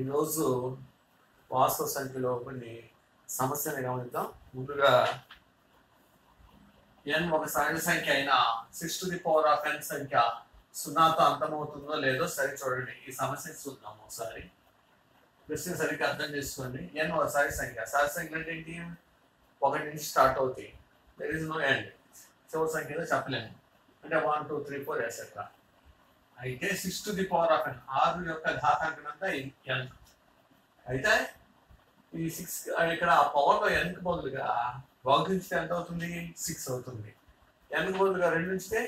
ఈరోజు వాస్తవ సంఖ్యలో కొన్ని సమస్యను గమనిద్దాం. ముందుగా n ఒక సహజ సంఖ్య అయినా 6n సంఖ్య సున్నాతో అంతమవుతుందో లేదో సరి చూడండి. ఈ సమస్యను చూద్దాం ఒకసారి. ప్రశ్న సరిగ్గా అర్థం చేసుకోండి. n ఒక సహజ సంఖ్య. సహజ సంఖ్య అంటే ఏంటి? 1 నుంచి స్టార్ట్ అవుతాయి. There is no end. చివరి సంఖ్యలో చెప్పలేము. అంటే 1 2 3 4 ఎక్సెట్రా. అయితే 6n 6 యొక్క ఘాతాంకం అంతా n. అయితే ఈ 6 ఇక్కడ పవర్లో n కి బదులుగా భాగించితే ఎంత అవుతుంది? 6 అవుతుంది. n కి బదులుగా 2 ఉంచితే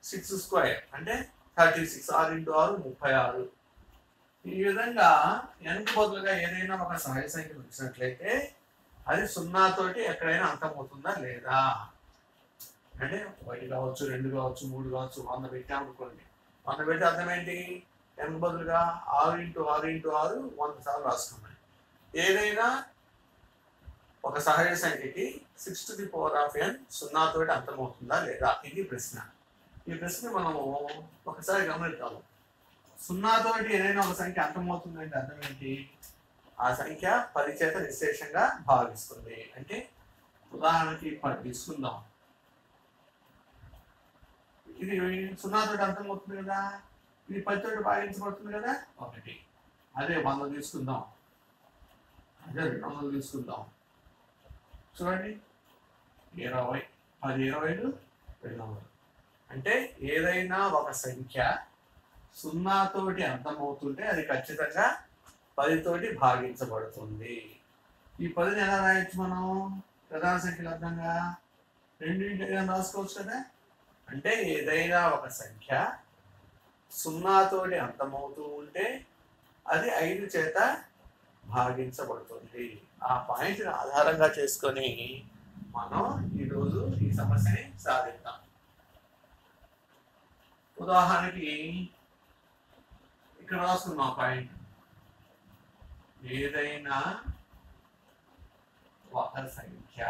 6 స్క్వేర్ అంటే 36. 6 into 6 36. ఈ విధంగా n కి బదులుగా ఏదైనా ఒక సహజ సంఖ్య వచ్చినట్లయితే అది 0 తోటి ఎక్కడైనా అంతమవుతుందా లేదా? అంటే 1 కావచ్చు, 2 కావచ్చు, 3 కావచ్చు. 100 పెట్టామనుకోండి. 100 పెట్టి అర్థం ఏంటి? n బదులుగా 6 into 6 into 6 100 సార్లు రాసుకున్నాయి. ఏదైనా ఒక సహజ సంఖ్యకి 6n 0 తోటి అంతమవుతుందా లేదా? ఇది ప్రశ్న. ఈ ప్రశ్న మనము ఒకసారి గమనిద్దాము. 0 తోటి ఏదైనా ఒక సంఖ్య అంతమవుతుందంటే అర్థం ఏంటి? ఆ సంఖ్య 10 చేత నిశ్శేషంగా భాగిస్తుంది. అంటే ఉదాహరణకి 10 తీసుకుందాం. ఇది 0 తోటి అంతమవుతుంది కదా, ఇది 10 తోటి భాగించబడుతుంది కదా, 1. అదే 100 తీసుకుందాం, అదే 200 తీసుకుందాం. చూడండి, 20 10 20 200. అంటే ఏదైనా ఒక సంఖ్య 0 తోటి అంతమవుతుంటే అది ఖచ్చితంగా 10 తోటి భాగించబడుతుంది. ఈ 10ని ఎలా రాయొచ్చు మనం? ప్రధాన సంఖ్యలు అర్థంగా 2 into 5 రాసుకోవచ్చు కదా. అంటే ఏదైనా ఒక సంఖ్య 0 తోటి అంతమవుతూ ఉంటే అది 5 చేత భాగించబడుతుంది. ఆ పాయింట్ని ఆధారంగా చేసుకొని మనం ఈరోజు ఈ సమస్యని సాధిద్దాం. ఉదాహరణకి ఇక్కడ రాసుకున్నాం పాయింట్. ఏదైనా ఒక సంఖ్య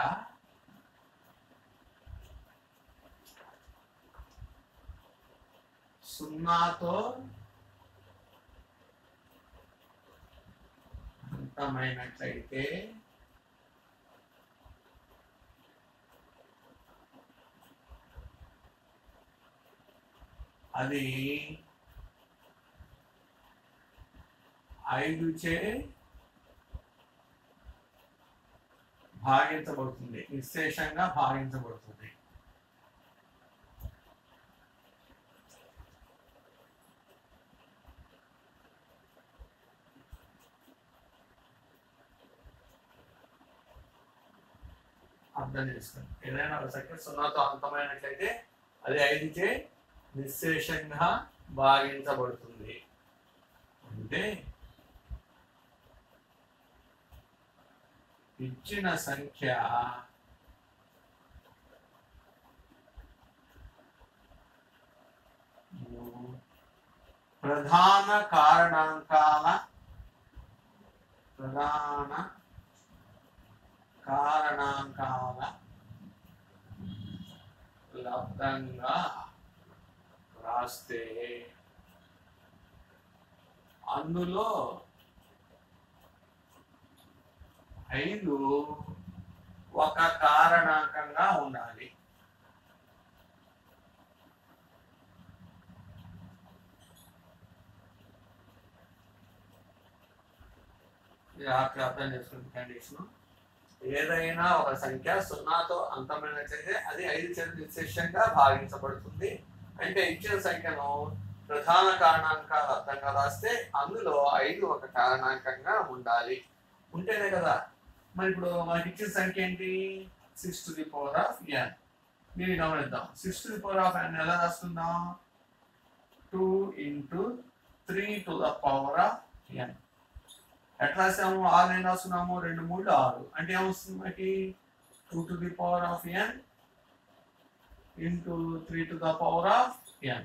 సున్నాతో అంతమైనట్లయితే అది 5 చే భాగించబడుతుంది, నిశ్శేషంగా భాగించబడుతుంది. అర్థం చేసుకోండి. ఏదైనా ఒక సంఖ్య 0తో అంతమైనట్లయితే అది 5 చే నిశ్శేషంగా భాగించబడుతుంది. అంటే ఇచ్చిన సంఖ్య ప్రధాన కారణాంకాల లబ్దంగా రాస్తే అందులో 5 ఒక కారణాంకంగా ఉండాలి. అర్థం చేసుకునే కండిషన్. ఏదైనా ఒక సంఖ్య 0తో అంతమైనట్లయితే అది 5 చేత నిశ్శేషంగా భాగించబడుతుంది. అంటే ఇచ్చిన సంఖ్యను ప్రధాన కారణాంకాల అర్థంగా రాస్తే అందులో 5 ఒక కారణాంకంగా ఉండాలి. ఉంటేనే కదా. మరి ఇప్పుడు మనకి ఇచ్చిన సంఖ్య ఏంటి? 6n. దీన్ని గమనిద్దాం. 6n ఎలా రాసుకుందాం? 2 into 3 to the power of n. ఎట్లా రాసాము? 6 ఏం రాసుకున్నాము? 2 3 6. అంటే ఏమొస్తుంది మనకి? 2 to the power of n into 3 to the power of n.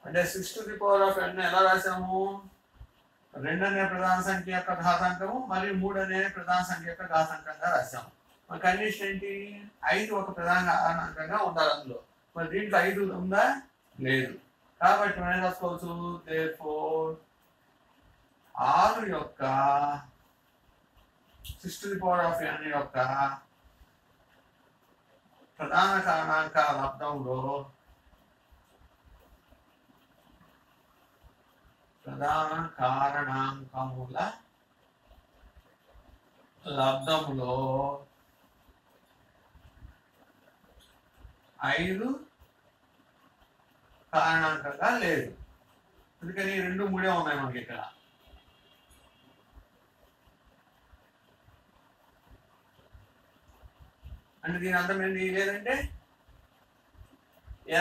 అంటే 6 to the power of n ఎలా రాసాము? 2 అనే ప్రధాన సంఖ్య యొక్క ఘాతాంకము మరియు 3 అనే ప్రధాన సంఖ్య యొక్క ఘాతాంకంగా రాసాము. మన కండిషన్ ఏంటి? 5 ఒక ప్రధాన కారణాంకంగా ఉండాలి అందులో. మరి దీంట్లో 5 ఉందా? లేదు. కాబట్టి మనం ఏం రాసుకోవచ్చు? therefore 6 to the power of n యొక్క ప్రధాన కారణాంక లబ్దంలో ప్రధాన కారణాంకముల లబ్దంలో 5 కారణాంకంగా లేదు. అందుకని 2, 3 ఉన్నాయి మనకి ఇక్కడ. అంటే దీని అర్థం ఏంటి? లేదంటే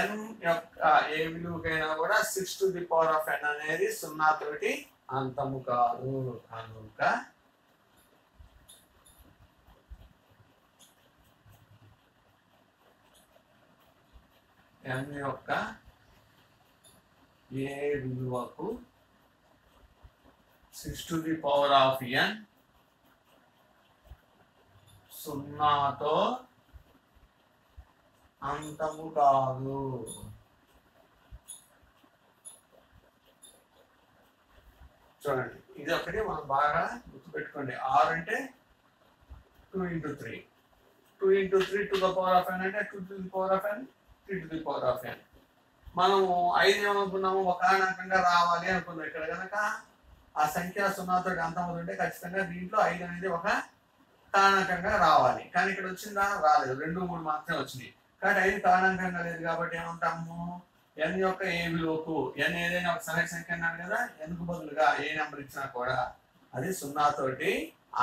n యొక్క ఏ విలువకైనా కూడా 6 to the power of n అనేది 0 తోటి అంతము కాదు. కనుక n యొక్క ఏ విలువకు 6 to the power of n 0తో అంతము కాదు. చూడండి, ఇది ఒకటి మనం బాగా గుర్తుపెట్టుకోండి. r అంటే 2 into 3, 2 into 3 to the power of n అంటే 2 to the power of n, 3 to the power of n. మనము 5 ఏమనుకున్నాము? ఒక కారణాంకంగా రావాలి అనుకున్నాం. ఇక్కడ కనుక ఆ సంఖ్య 0తో అంతమవుతుంటే ఖచ్చితంగా దీంట్లో 5 అనేది ఒక కారణాంకంగా రావాలి. కానీ ఇక్కడ వచ్చిందా? రాలేదు. 2, 3 మాత్రమే వచ్చినాయి. కాబట్టి 5 కారణాంకంగా లేదు కాబట్టి ఏమంటాము? n యొక్క ఏ విలువకు, n ఏదైనా ఒక సహజ సంఖ్య అన్నాడు కదా, n కు బదులుగా ఏ నెంబర్ ఇచ్చినా కూడా అది 0 తోటి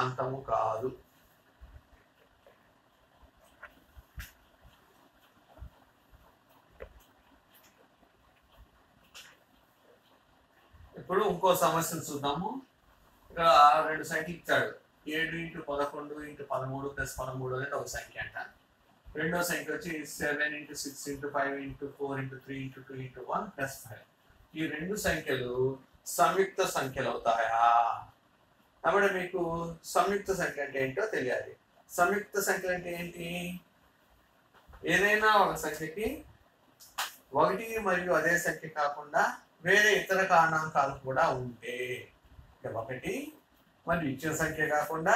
అంతము కాదు. ఇప్పుడు ఇంకో సమస్యను చూద్దాము. ఇక్కడ 2 సంఖ్యలు ఇచ్చాడు. 7 into 11 into 13 plus 13 అనేది ఒక సంఖ్య అంట. రెండో సంఖ్య వచ్చి 7 into 6 into 5 into 4 into 3 into 2 into 1 plus 5. ఈ రెండు సంఖ్యలు సంయుక్త సంఖ్యలు అవుతాయా? కాబట్టి మీకు సంయుక్త సంఖ్య అంటే ఏంటో తెలియాలి. సంయుక్త సంఖ్యలు అంటే ఏంటి? ఏదైనా ఒక సంఖ్యకి 1 మరియు అదే సంఖ్య కాకుండా వేరే ఇతర కారణాంకాలు కూడా ఉంటే, 1 మరియు ఇచ్చిన సంఖ్య కాకుండా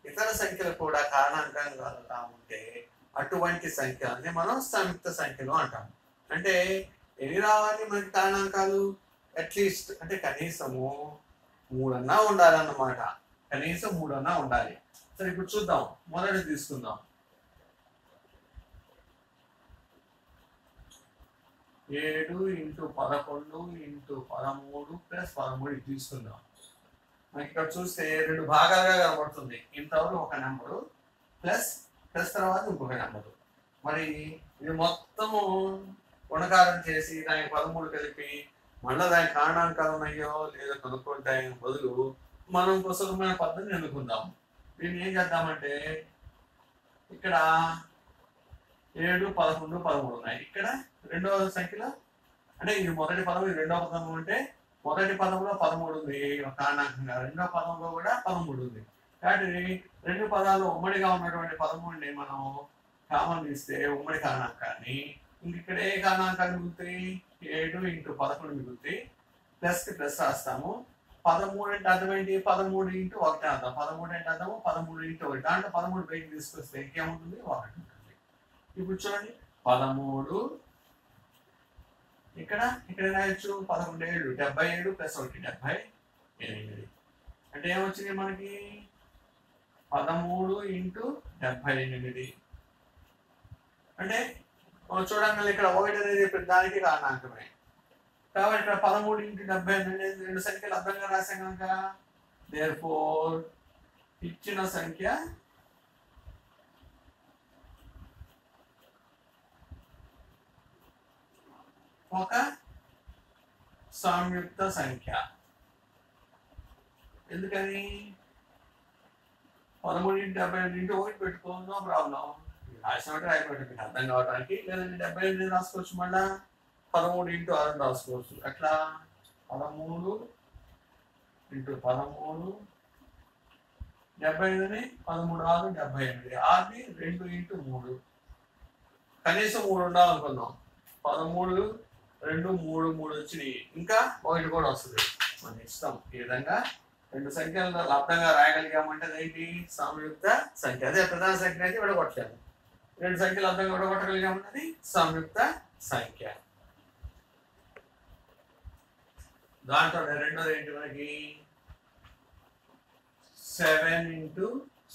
ఇతర సంఖ్యలు కూడా కారణాంకంగా ఉంటే అటువంటి సంఖ్యలని మనం సంయుక్త సంఖ్యలు అంటాం. అంటే ఎన్ని రావాలి మనకి కారణాంకాలు? అట్లీస్ట్ అంటే కనీసము 3 అన్నా ఉండాలన్నమాట. కనీసం 3 అన్నా ఉండాలి. సరే, ఇప్పుడు చూద్దాం. మొదటి తీసుకుందాం. 7 into 11 into 13 plus 13 తీసుకుందాం. మనకి ఇక్కడ చూస్తే 2 భాగాలుగా కనబడుతుంది. ఇంతవరకు ఒక నెంబరు ప్లస్ తర్వాత ఇంకొక నెంబరు. మరి ఇది మొత్తము గుణకారం చేసి దానికి 13 కలిపి మళ్ళీ దాని కారణాంకాలు ఉన్నాయో లేదో కనుక్కుంటాయని బదులు మనం సులభమైన పద్ధతిని ఎన్నుకుందాం. దీన్ని ఏం చేద్దామంటే ఇక్కడ 7, 11, 13 ఉన్నాయి. ఇక్కడ రెండవ సంఖ్యలో అంటే ఇది మొదటి పదం, ఇది రెండవ పదం ఉంటే మొదటి పదంలో 13 ఉంది కారణాంకంగా, రెండవ పదంలో కూడా 13 ఉంది. కాబట్టి 2 పదాలు ఉమ్మడిగా ఉన్నటువంటి 13ని మనం కామన్ తీస్తే ఉమ్మడి కారణాంకాన్ని ఇక్కడ ఏ కారణాంకాలు మిగులుతాయి? 7 into 11 మిగులుతాయి. ప్లస్ కి ప్లస్ రాస్తాము. 13 అంటే అర్థం ఏంటి? 13 into 1 అర్థం. 13 అంటే అర్థము 13 into 1. దాంట్లో 13 బయటకు తీసుకొస్తే ఇంకేముంటుంది? 1 ఉంటుంది. ఇప్పుడు చూడండి, 13 ఇక్కడ రాయొచ్చు. 11 77 ప్లస్ 1 78. అంటే ఏమొచ్చింది మనకి? 13 into 78. అంటే చూడండి, ఇక్కడ 1 అనేది దానికి కారణాంకమే. కాబట్టి ఇక్కడ 13 into 78 అనేది 2 సంఖ్యలు అర్థంగా రాసాం కనుక therefore ఇచ్చిన సంఖ్య ఒక సంయుక్త సంఖ్య. ఎందుకని? 13 into 78 into 1 పెట్టుకోనో ప్రాబ్లం. రాసినట్టు రాయబెట్టి మీకు అర్థం కావడానికి. లేదంటే 78 రాసుకోవచ్చు. మళ్ళా 13 into 6 రాసుకోవచ్చు. అట్లా 13 into 13 75ని 13 6 78. 6ని 2 into 3 కనీసం 3 ఉండాలనుకున్నాం. 13 2 3 వచ్చినాయి. ఇంకా 1 కూడా వస్తుంది. మన ఇష్టం. ఈ విధంగా రెండు సంఖ్యలను లబ్ధంగా రాయగలిగామంటే ఏంటి సంయుక్త సంఖ్య. అదే ప్రధాన సంఖ్య అయితే విడగొట్టలేము. రెండు సంఖ్యలు లబ్ధంగా విడగొట్టగలిగామంటే సంయుక్త సంఖ్య. దాంట్లో రెండోది ఏంటి మనకి 7 into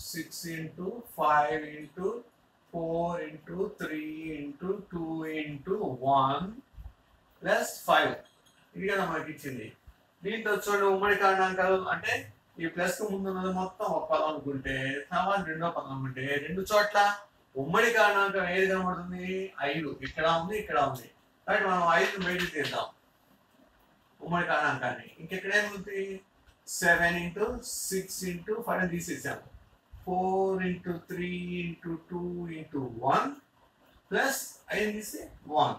6 into 5 into 4 into 3 into 2 into 1 plus 5 ఇది కదా మనకి ఇచ్చింది. దీంట్లో చూడండి ఉమ్మడి కారణాంకాలు అంటే ఈ ప్లస్ కు ముందు ఉన్నది మొత్తం ఒక పదం అనుకుంటే తర్వాత రెండో పదం అనుకుంటే రెండు చోట్ల ఉమ్మడి కారణాంకం ఏది కనబడుతుంది 5 ఇక్కడ ఉంది ఇక్కడ ఉంది కాబట్టి మనం 5 బయటికి తీద్దాం ఉమ్మడి కారణాంకాన్ని. ఇంకెక్కడ ఏముంది 7 into 6 into 5 తీసేసాము 4 into 3 into 2 into 1 plus 5 తీస్తే 1.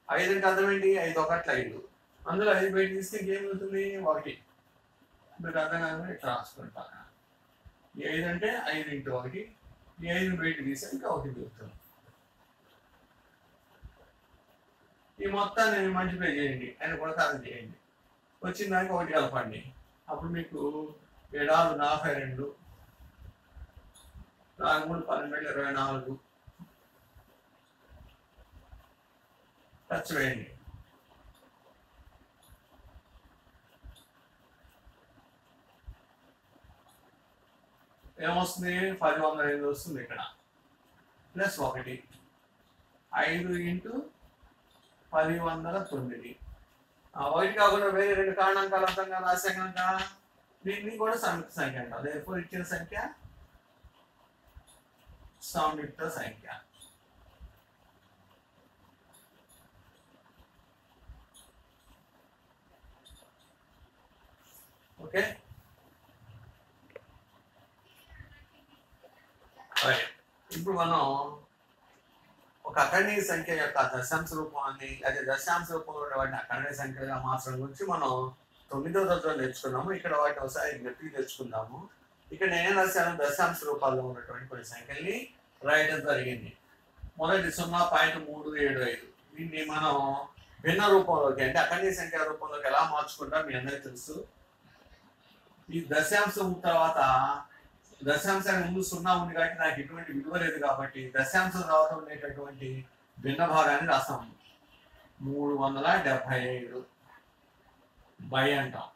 5 అంటే అర్థం ఏంటి 5 ఒకట్ల 5 అందులో 5 బయట తీస్తే ఇంకేమవుతుంది 1. మీకు అర్థం కాదు ఇట్లా రాసుకుంటాను. ఈ 5 అంటే 5 into 1 ఈ 5 బయట తీస్తే ఇంకా 1 దొరుకుతుంది. ఈ మొత్తాన్ని మల్టిప్లై చేయండి ఆయన గుణకారం చేయండి వచ్చిన దానికి 1 కలపండి అప్పుడు మీకు 7 42 4 3 12 24 ఖర్చు వేయండి. ఏమొస్తుంది 10,105 వస్తుంది ఇక్కడ ప్లస్ 1 5 into 10,109. 1 కాకుండా వేరే రెండు కారణాంకాలు అర్థంగా రాసే కనుక దీన్ని కూడా సంయుక్త సంఖ్య అంటారు. therefore ఇచ్చిన సంఖ్య సంయుక్త సంఖ్య. ఓకే ఇప్పుడు మనం ఒక అఖండీయ సంఖ్య యొక్క దశాంశ రూపాన్ని అదే దశాంశ రూపంలో వాటిని అఖండీయ సంఖ్యగా మార్చడం గురించి మనం 9వ తరగతిలో నేర్చుకున్నాము. ఇక్కడ వాటిని ఒకసారి గట్టిగా తెచ్చుకుందాము. ఇక్కడ నేను రాశాను దశాంశ రూపాల్లో ఉన్నటువంటి కొన్ని సంఖ్యల్ని రాయడం జరిగింది. మొదటి 0.375 దీన్ని మనం భిన్న రూపంలోకి అంటే అఖండీయ సంఖ్య రూపంలోకి ఎలా మార్చుకుంటాం మీ అందరికీ తెలుసు. ఈ దశాంశం తర్వాత దశాంశానికి ముందు 0 ఉంది కాబట్టి నాకు ఎటువంటి విలువ లేదు కాబట్టి దశాంశం తర్వాత ఉండేటటువంటి భిన్న భాగాన్ని రాస్తాము 375 బై అంటాం.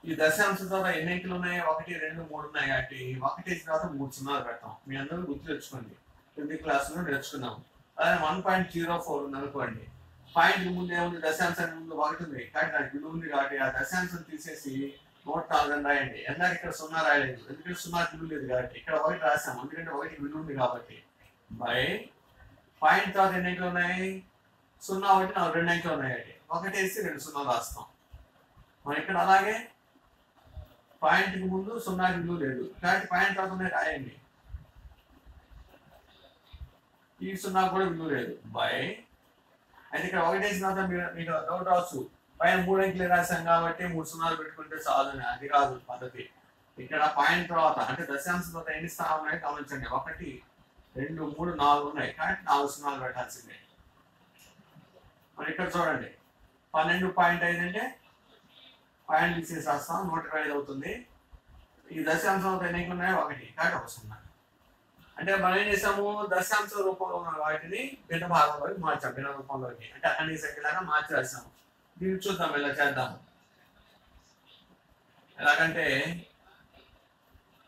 ఈ దశాంశం తర్వాత ఎన్ని అంకెలు ఉన్నాయి 1 2 3 ఉన్నాయి కాబట్టి 1 తర్వాత 3 సున్నాలు పెడతాం. మీ అందరూ గుర్తు తెచ్చుకోండి 10th క్లాస్లో నేర్చుకున్నాం. అదే 1.04 ఉంది అనుకోండి పాయింట్ ముందు ఏముంది దశాంశానికి ముందు 1 ఉంది కాబట్టి నాకు విలువ ఉంది కాబట్టి ఆ దశాంశం తీసేసి 100,000 రాయండి. ఎందుకంటే ఇక్కడ 0 రాయలేదు ఎందుకంటే 0 విలువ లేదు కాబట్టి ఇక్కడ 1 రాసాము ఎందుకంటే 1 విలువ ఉంది కాబట్టి బై పాయింట్ తర్వాత ఎన్ని అంకెలు ఉన్నాయి 0 1 నాకు 2 అంకెలు ఉన్నాయి కాబట్టి 1 వేసి 2 సున్నాలు రాస్తాం. మరి ఇక్కడ అలాగే పాయింట్కి ముందు 0 విలువ లేదు కాబట్టి పాయింట్ తర్వాత ఉన్నాయి రాయండి ఈ 0 కూడా విలువ లేదు బై అయితే ఇక్కడ 1 వేసిన తర్వాత మీకు డౌట్ రావచ్చు పైన 3 అంకెలు రాశాం కాబట్టి 3 సున్నాలు పెట్టుకుంటే చాలు అది కాదు పద్ధతి. ఇక్కడ పాయింట్ తర్వాత అంటే దశాంశం తర్వాత ఎన్ని స్థానాలు ఉన్నాయి గమనించండి 1 2 3 4 ఉన్నాయి కాబట్టి 4 సున్నాలు పెట్టాల్సిందే. మరి ఇక్కడ చూడండి 12.5 అంటే పాయింట్ తీసేసి రాస్తాం 125 అవుతుంది. ఈ దశాంశం తర్వాత ఎన్ని అంకెలు ఉన్నాయి 1 కాబట్టి 1 సున్నా. అంటే మనం ఏం చేసాము దశాంశ రూపంలో ఉన్న వాటిని భిన్న భాగంలోకి మార్చాం భిన్న రూపంలోకి అంటే అఖండీయ సంఖ్యలాగా మార్చి రాసాము. దీన్ని చూద్దాం ఇలా చేద్దాము. ఎలాగంటే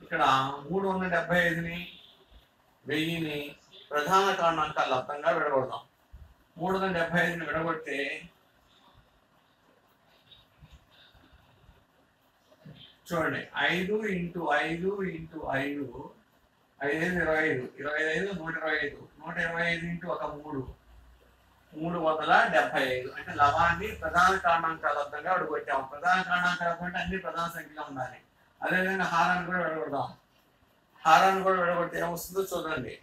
ఇక్కడ 375ని 1000ని ప్రధాన కారణాంకాల లబ్ధంగా విడగొడదాం. 375ని విడగొడితే చూడండి 5 into 5 into 5 5 25 25 125 125 ఇంటూ ఒక 375 అంటే లవాన్ని ప్రధాన కారణాంకాల లబ్ధంగా విడగొట్టాము. ప్రధాన కారణాంకాల అంటే అన్ని ప్రధాన సంఖ్యలో ఉండాలి. అదేవిధంగా హారాన్ని కూడా విడగొడదాం. హారాన్ని కూడా విడగొడితే ఏమొస్తుందో చూడండి.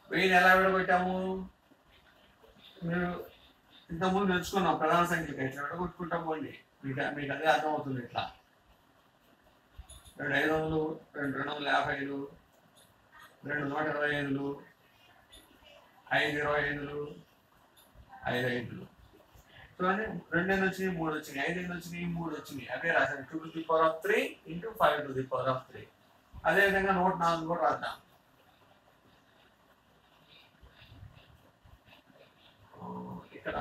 వెయ్యిని ఎలా విడగొట్టాము మీరు ఇంతకుముందు తెలుసుకున్నాం ప్రధాన సంఖ్యకి ఇట్లా విడగొట్టుకుంటాం పోండి మీకు అదే అర్థమవుతుంది. ఇట్లా 2 500 2 255 2 125లు, 5 25లు, 5 5లు. చూడండి 2 ఎన్ని వచ్చినాయి, 3 వచ్చినాయి, 5 ఎన్ని వచ్చినాయి, 3 వచ్చినాయి. అదే రాశాను 2 to the power of 3 into 5 to the power of 3. అదేవిధంగా 104 కూడా రాద్దాం. ఇక్కడ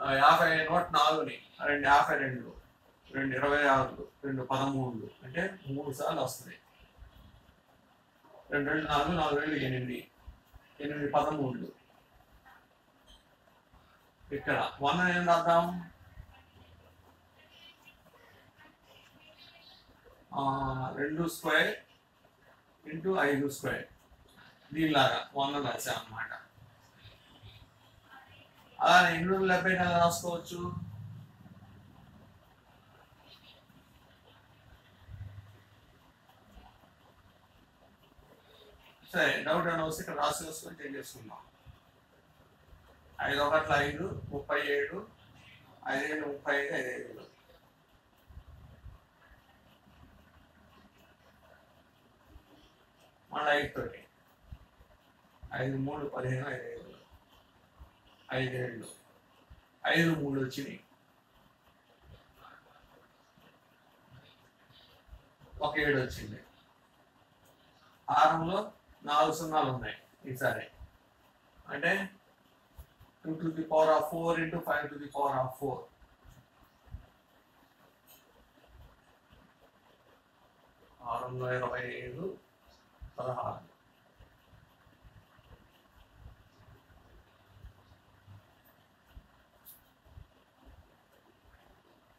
50 104ని 2 52, 2 26, 2 13 అంటే 3 సార్లు వస్తుంది. 2 2 4 4 2 8 8 13. ఇక్కడ 1 ఏం రాద్దాం, 2 స్క్వేర్ ఇంటూ 5 స్క్వేర్, దీనిలాగా 100 రాసాం అన్నమాట. అలానే 270 ఎలా రాసుకోవచ్చు, సరే డౌట్ అని వస్తే ఇక్కడ రాసుకొని చెక్ చేసుకుందాం. 5 1 5 37, 5 35, 5 5. మళ్ళీ 5 తోటి 5 3 15, 5 5, 5 7, 5 3 వచ్చినాయి. ఒక 7 వచ్చింది. హారంలో 4 సున్నాలు ఉన్నాయి ఈసారి. అంటే 2 to the power of 4 into 5 to the power of 4. హారంలో 25, 16.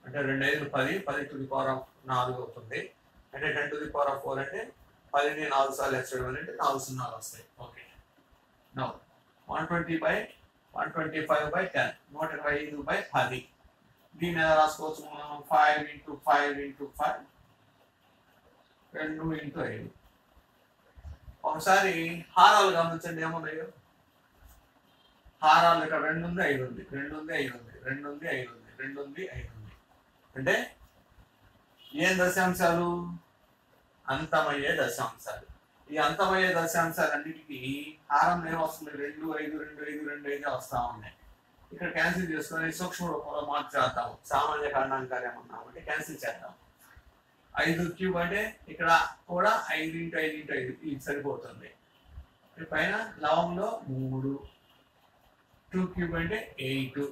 అంటే 2 5 10, 10 to the power of 4 అవుతుంది. అంటే 10 to the power of 4 అంటే 10ని 4 సార్లు వేసేయడం అంటే 4 సున్నాలు వస్తాయి. Okay, now 125/10, 125/10. దీన్ని ఎలా రాసుకోవచ్చు మనం, 5 into 5 into 5, 2 into 5. ఒకసారి హారాలు గమనించండి ఏమున్నాయో. హారాలు ఇక్కడ 2 ఉంది, 5 ఉంది, 2 ఉంది, 5 ఉంది, 2 ఉంది, 5 ఉంది, 2 ఉంది, 5 ఉంది. అంటే ఏం దశాంశాలు, అంతమయ్యే దశాంశాలు. ఈ అంతమయ్యే దశాంశాలన్నిటికీ హారం ఏమొస్తుంది, 2 5 2 5 2 5 వస్తా ఉన్నాయి. ఇక్కడ క్యాన్సిల్ చేసుకొని సూక్ష్మ రూపంలో మార్చేద్దాం. సామాన్య కారణాంకాలు ఏమన్నా అంటే క్యాన్సిల్ చేద్దాం. 5 క్యూబ్ అంటే ఇక్కడ కూడా 5 into 5 into 5 ఇది సరిపోతుంది. పైన లవంలో 3, 2 క్యూబ్ అంటే 8.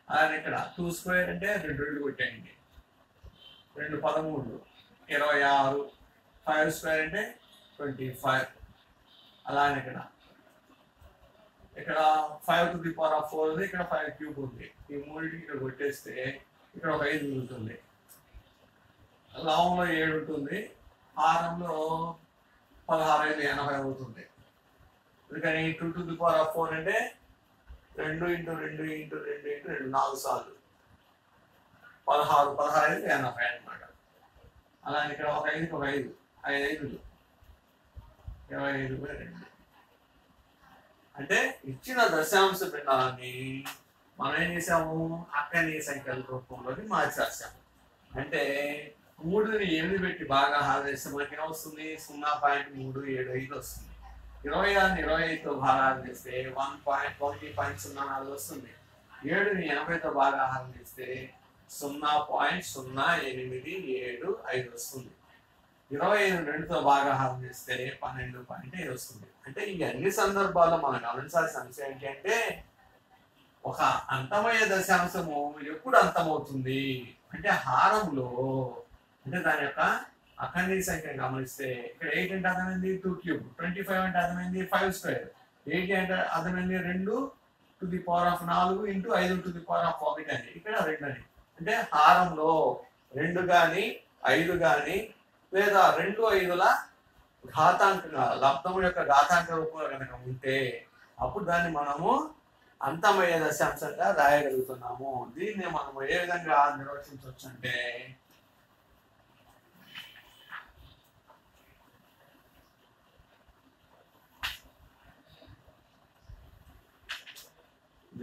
అలానే ఇక్కడ 2 స్క్వేర్ అంటే 2 2 కొట్టేయండి, 2 13, 26, 5 స్క్వేర్ అంటే 25. అలానే ఇక్కడ 5 to the power of 4 ఉంది, ఇక్కడ 5 క్యూబ్ ఉంది. ఈ మూడింటికి ఇక్కడ కొట్టేస్తే ఇక్కడ ఒక 5 మిగులుతుంది. లవంలో 7 ఉంటుంది, హారంలో 16 5 80 అవుతుంది. అందుకని 2 to the power of 4 అంటే 2 into 2 into 2 into 2 4 సార్లు 16 16 5 80 అన్నమాట. అలానే ఇక్కడ ఒక 5కి ఒక 5, 5 5లు 25/2. అంటే ఇచ్చిన దశాంశ భిన్నాన్ని మనం ఏం చేసాము, అక్కడి సంఖ్యల రూపంలోకి మార్చేసాము. అంటే 3ని 8 పెట్టి బాగా హారం మనకి ఏమొస్తుంది, 0.375 వస్తుంది. 26ని 25తో భాగాలు చేస్తే 1.04 వస్తుంది. 7ని 80తో బాగా హారం చేస్తే 0.0875 వస్తుంది. 25ని 2తో బాగా హారం చేస్తే 12.5 వస్తుంది. అంటే ఈ అన్ని సందర్భాల్లో మనం గమనించాల్సిన అంశం ఏంటి అంటే, ఒక అంతమయ్యే దశాంశము ఎప్పుడు అంతమవుతుంది అంటే హారంలో, అంటే దాని యొక్క అఖండీయ సంఖ్యను గమనిస్తే ఇక్కడ 8 అంటే అర్థమైంది 2 క్యూబ్, 25 అంటే అర్థమైంది 5 స్క్వేర్, 80 అంటే అర్థమైంది 2 to the power of 4 into 5 to the power of 1 అని. ఇక్కడ 2 అని. అంటే హారంలో 2 కానీ 5 కానీ లేదా 2 5ల ఘాతాంకంగా లబ్ధము యొక్క ఘాతాంక రూపంలో కనుక ఉంటే అప్పుడు దాన్ని మనము అంతమయ్యే దశాంశంగా రాయగలుగుతున్నాము. దీన్ని మనము ఏ విధంగా నిర్వచించవచ్చు అంటే,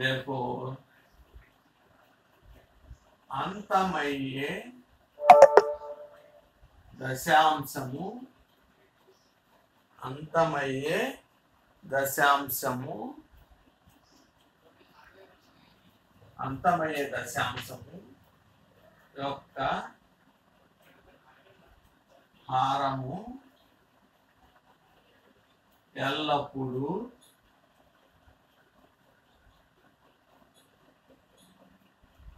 therefore అంతమయ్యే దశాంశము అంతమయ్యే దశాంశము యొక్క హారము ఎల్లప్పుడూ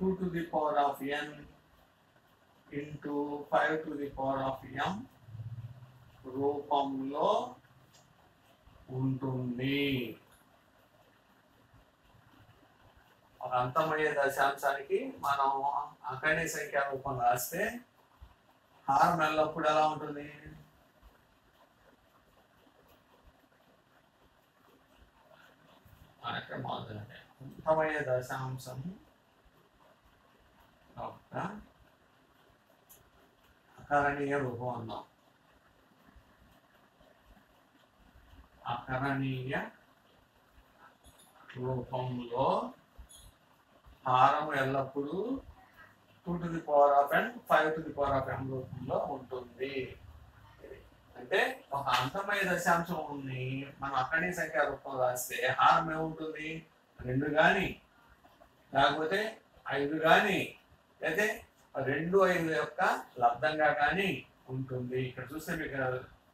2 to the power of n into 5 to the power of m రూపంలో ఉంటుంది. ఒక అంతమయ్యే దశాంశానికి మనం అక్కడి సంఖ్య రూపం రాస్తే హారం ఎల్లప్పుడు ఎలా ఉంటుంది? అంతమయ్యే దశాంశం యొక్క అకరణీయ రూపం అన్నాం. అకరణీయ రూపంలో హారం ఎల్లప్పుడూ 2 to the power of n 5 to the power of m రూపంలో ఉంటుంది. అంటే ఒక అంతమయ్యే దశాంశం ఉంది, మనం అక్కడి సంఖ్య రూపం రాస్తే హారం ఏముంటుంది? 2 కానీ లేకపోతే 5 కానీ అయితే 2 5 యొక్క లబ్ధంగా కానీ ఉంటుంది. ఇక్కడ చూస్తే మీకు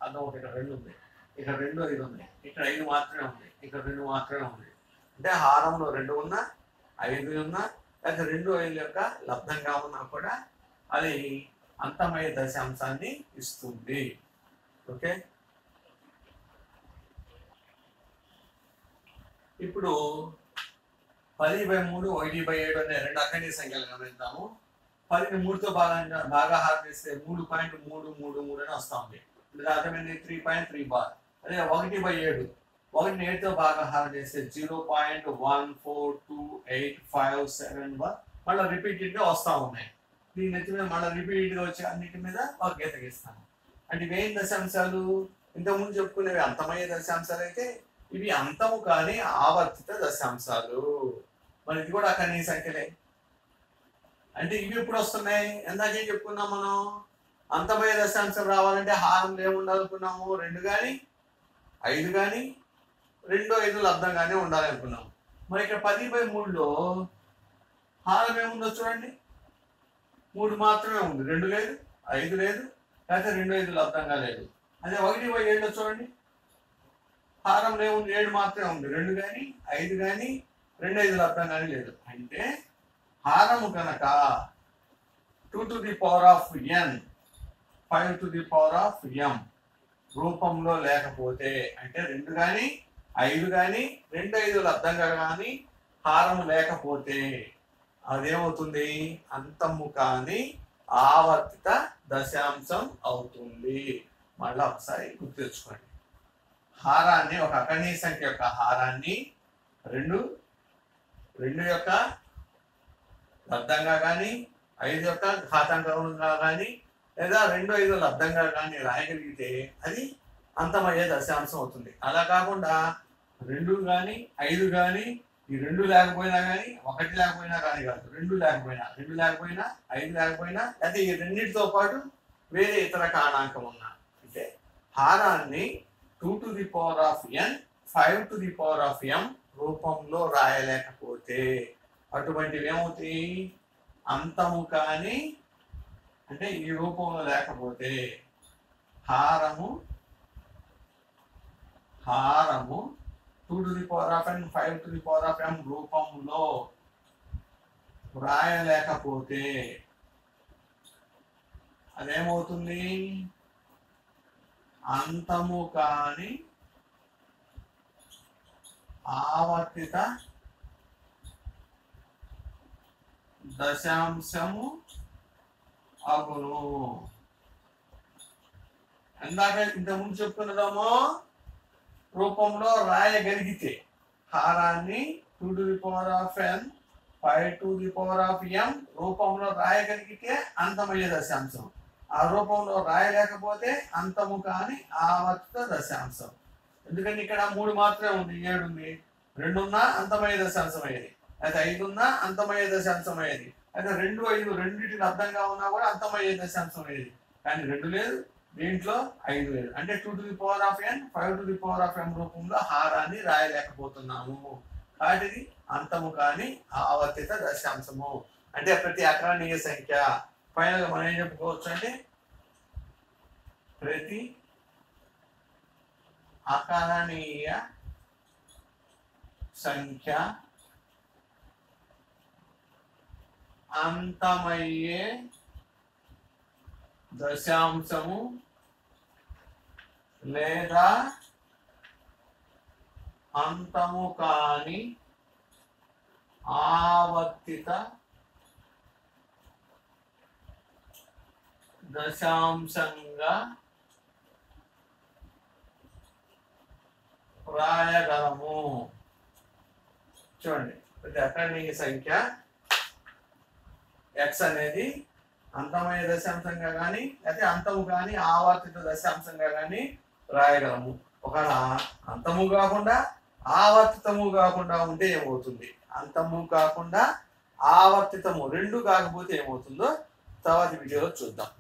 అర్థం ఒకటి, ఇక్కడ 2 ఉంది, ఇక్కడ 2 5 ఉంది, ఇక్కడ 5 మాత్రమే ఉంది, ఇక్కడ 2 మాత్రమే ఉంది. అంటే హారంలో 2 ఉన్నా 5 ఉన్నా లేకపోతే 2 5 యొక్క లబ్ధంగా ఉన్నా కూడా అది అంతమయ్యే దశాంశాన్ని ఇస్తుంది. ఓకే, ఇప్పుడు 10/3 1/7 అనే 2 అఖండీయ సంఖ్యలు గమనిద్దాము. 10ని 3తో బాగా హారనిస్తే 3.333 అని వస్తా ఉంది. ఇది అర్థమైంది, 3.3 బార్. అదే 1/7 1ని 8తో బాగా హారనిస్తే 0.142857 మళ్ళీ రిపీటెడ్ గా వస్తా ఉన్నాయి. దీని నెత్తి మీద మళ్ళీ రిపీటెడ్ గా వచ్చి అన్నిటి మీద ఒక గీత గీస్తాను. అంటే ఇవేం దశాంశాలు? ఇంతకుముందు చెప్పుకునేవి అంతమయ్యే దశాంశాలు అయితే ఇవి అంతము కానీ ఆవర్తిత దశాంశాలు. మరి ఇది కూడా అక్కడి సంఖ్యలే. అంటే ఇవి ఎప్పుడు వస్తున్నాయి? ఎందాకేం చెప్పుకున్నాం మనం? అంతమయ్యే దశాంశం రావాలంటే హారంలో ఏముండాలనుకున్నాము? 2 కానీ 5 కానీ 2 5 లబ్ధంగానే ఉండాలి అనుకున్నాము. మరి ఇక్కడ 10/3లో హారం ఏముందో చూడండి, 3 మాత్రమే ఉంది, 2 లేదు, 5 లేదు, లేకపోతే 2 5 లబ్ధంగా లేదు. అదే 1/7లో చూడండి, హారంలో ఏముంది? 7 మాత్రమే ఉంది, 2 కానీ 5 కానీ 2 5 లబ్ధంగానే లేదు. అంటే హారము కనుక 2 to the power of n 5 to the power of m రూపంలో లేకపోతే, అంటే 2 కానీ 5 కానీ 2 5 లబ్ధంగా కానీ హారము లేకపోతే అదేమవుతుంది? అంతము కాని ఆవర్తిత దశాంశం అవుతుంది. మళ్ళీ ఒకసారి గుర్తు తెచ్చుకోండి. హారాన్ని, ఒక అకర్ణీయ సంఖ్య యొక్క హారాన్ని 2 యొక్క లబ్ధంగా కానీ 5 యొక్క ఘాతాంకంగా కానీ లేదా 2 5 లబ్ధంగా కానీ రాయగలిగితే అది అంతమయ్యే దశాంశం అవుతుంది. అలా కాకుండా 2 కానీ 5 కానీ ఈ 2 లేకపోయినా కానీ 1 లేకపోయినా కానీ కాదు, 2 లేకపోయినా 5 లేకపోయినా అయితే ఈ రెండింటితో పాటు వేరే ఇతర కారణాంకం ఉన్నా, అంటే హారాన్ని 2 to the power of n 5 to the power of m రూపంలో రాయలేకపోతే అటువంటివి ఏమవుతాయి? అంతము కానీ, అంటే ఈ రూపంలో లేకపోతే హారము 2 to the power of n 5 to the power of m రూపంలో రాయలేకపోతే అదేమవుతుంది? అంతము కాని ఆవర్తిత దశాంశము అగును. ఇందాక ఇంతకుముందు చెప్పుకున్నదేమో రూపంలో రాయగలిగితే, హారాన్ని 2 to the power of n 5 to the power of m రూపంలో రాయగలిగితే అంతమయ్యే దశాంశం. ఆ రూపంలో రాయలేకపోతే అంతము కాని ఆవర్తిత దశాంశం. ఎందుకంటే ఇక్కడ 3 మాత్రమే ఉంది, 7 ఉంది, 2 ఉన్నా అంతమయ్యే దశాంశం అయ్యేది, అయితే 5 ఉన్నా అంతమయ్యే దశాంశం అయ్యేది, అయితే 2 5 రెండింటికి అర్థంగా ఉన్నా కూడా అంతమయ్యే దశాంశం అయ్యేది. కానీ 2 లేదు, దీంట్లో 5000 అంటే 2 to the power of n 5 to the power of m రూపంలో హారాన్ని రాయలేకపోతున్నాము. వాటిది అంతము కాని ఆవర్తిత దశాంశము. అంటే ప్రతి అకరణీయ సంఖ్య ఫైనల్ గా మనం ఏం చెప్పుకోవచ్చు అంటే ప్రతి అకరణీయ సంఖ్య అంతమయ్యే దశాంశము లేదా అంతము కాని ఆవర్తిత దశాంశంగా రాయగలము. చూడండి, ప్రతి అకరణీయ సంఖ్య x అనేది అంతమయ్యే దశాంశంగా కానీ అయితే అంతము కానీ ఆవర్తిత దశాంశంగా కానీ రాయగలము. ఒకవేళ అంతము కాకుండా ఆవర్తితము కాకుండా ఉంటే ఏమవుతుంది, అంతము కాకుండా ఆవర్తితము రెండు కాకపోతే ఏమవుతుందో తర్వాత వీడియోలో చూద్దాం.